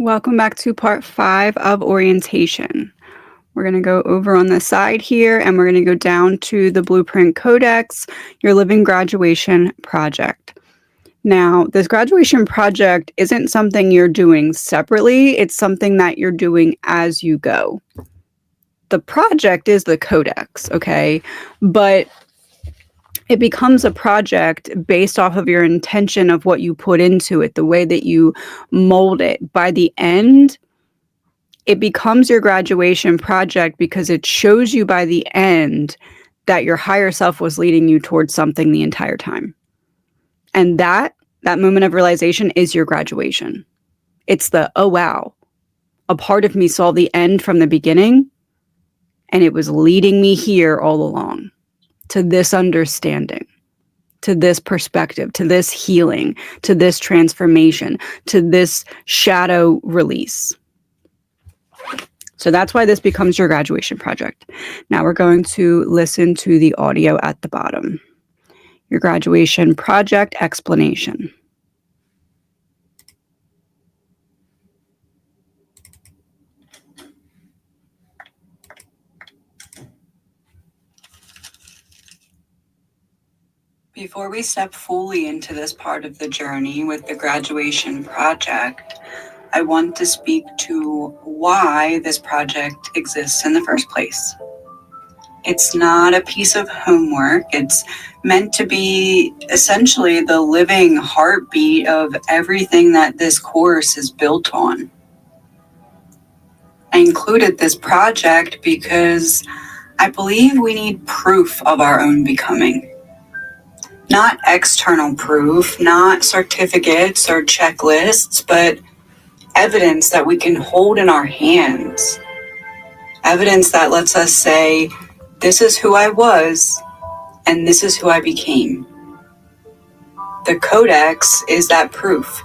Welcome back to part 5 of orientation. We're going to go over on the side here and we're going to go down to the Blueprint Codex, your living graduation project. Now, this graduation project isn't something you're doing separately, it's something that you're doing as you go. The project is the codex, okay? But it becomes a project based off of your intention of what you put into it, the way that you mold it. By the end, it becomes your graduation project because it shows you by the end that your higher self was leading you towards something the entire time. And that moment of realization is your graduation. It's the, oh, wow, a part of me saw the end from the beginning, and it was leading me here all along to this understanding, to this perspective, to this healing, to this transformation, to this shadow release. So that's why this becomes your graduation project. Now we're going to listen to the audio at the bottom. Your graduation project explanation. Before we step fully into this part of the journey with the graduation project, I want to speak to why this project exists in the first place. It's not a piece of homework. It's meant to be essentially the living heartbeat of everything that this course is built on. I included this project because I believe we need proof of our own becoming. Not external proof, not certificates or checklists, but evidence that we can hold in our hands. Evidence that lets us say, this is who I was, and this is who I became. The Codex is that proof.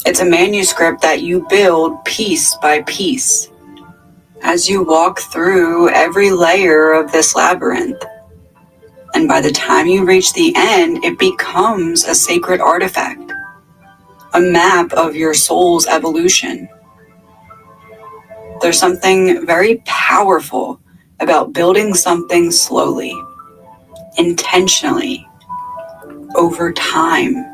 It's a manuscript that you build piece by piece as you walk through every layer of this labyrinth. And by the time you reach the end, it becomes a sacred artifact, a map of your soul's evolution. There's something very powerful about building something slowly, intentionally, over time.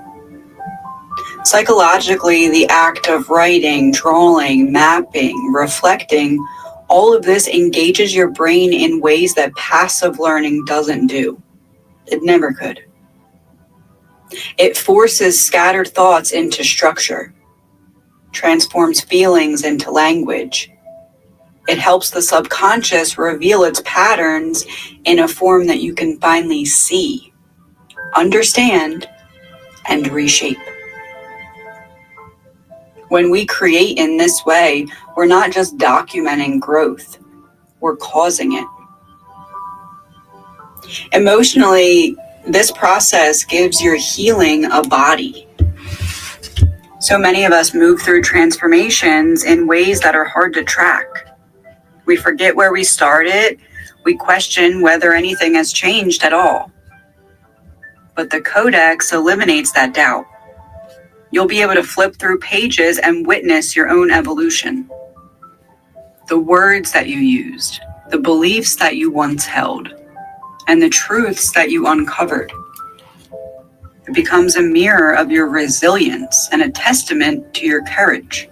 Psychologically, the act of writing, drawing, mapping, reflecting, all of this engages your brain in ways that passive learning doesn't do. It never could. It forces scattered thoughts into structure, transforms feelings into language. It helps the subconscious reveal its patterns in a form that you can finally see, understand, and reshape. When we create in this way, we're not just documenting growth, we're causing it. Emotionally, this process gives your healing a body. So many of us move through transformations in ways that are hard to track. We forget where we started. We question whether anything has changed at all. But the Codex eliminates that doubt. You'll be able to flip through pages and witness your own evolution. The words that you used, the beliefs that you once held, and the truths that you uncovered. It becomes a mirror of your resilience and a testament to your courage.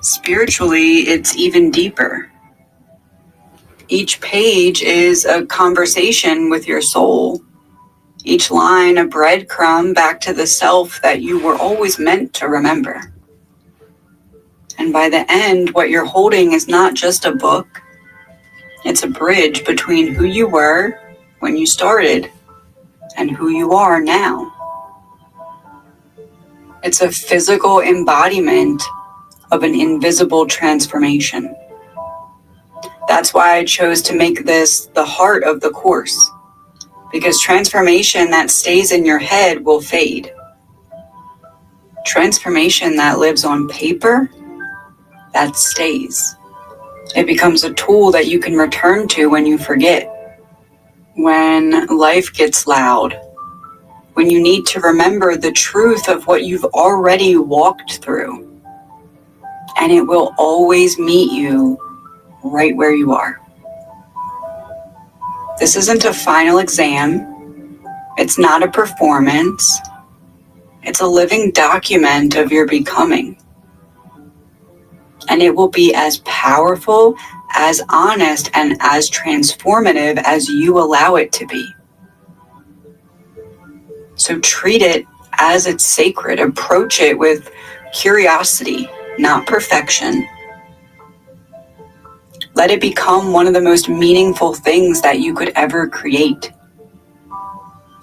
Spiritually, it's even deeper. Each page is a conversation with your soul. Each line a breadcrumb back to the self that you were always meant to remember. And by the end, what you're holding is not just a book. It's a bridge between who you were when you started and who you are now. It's a physical embodiment of an invisible transformation. That's why I chose to make this the heart of the course, because transformation that stays in your head will fade. Transformation that lives on paper, that stays. It becomes a tool that you can return to when you forget, when life gets loud, when you need to remember the truth of what you've already walked through. And it will always meet you right where you are. This isn't a final exam. It's not a performance. It's a living document of your becoming. And it will be as powerful, as honest, and as transformative as you allow it to be. So treat it as it's sacred. Approach it with curiosity, not perfection. Let it become one of the most meaningful things that you could ever create.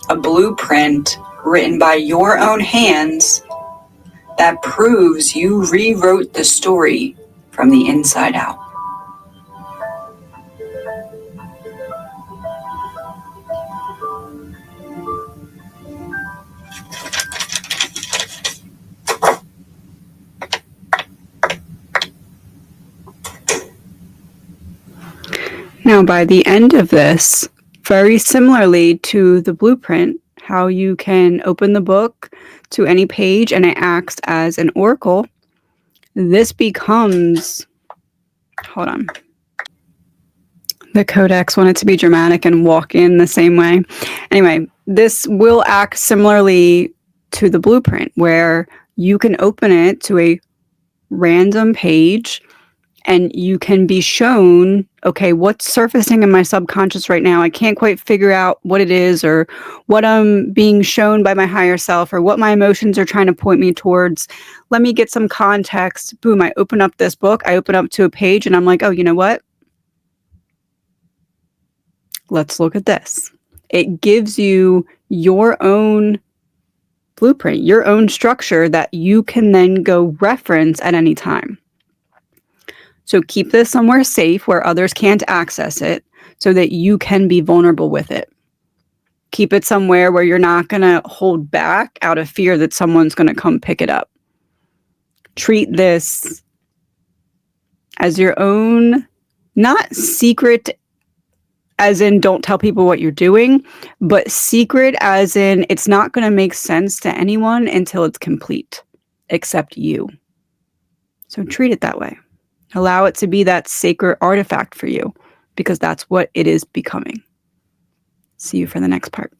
A blueprint written by your own hands that proves you rewrote the story from the inside out. Now, by the end of this, very similarly to the blueprint, how you can open the book to any page and it acts as an oracle, this becomes, hold on, the codex wanted to be dramatic and walk in the same way. Anyway, this will act similarly to the blueprint, where you can open it to a random page and you can be shown, okay, what's surfacing in my subconscious right now? I can't quite figure out what it is, or what I'm being shown by my higher self, or what my emotions are trying to point me towards. Let me get some context. Boom, I open up this book, I open up to a page, and I'm like, oh, you know what? Let's look at this. It gives you your own blueprint, your own structure that you can then go reference at any time. So keep this somewhere safe where others can't access it so that you can be vulnerable with it. Keep it somewhere where you're not going to hold back out of fear that someone's going to come pick it up. Treat this as your own, not secret as in don't tell people what you're doing, but secret as in it's not going to make sense to anyone until it's complete, except you. So treat it that way. Allow it to be that sacred artifact for you, because that's what it is becoming. See you for the next part.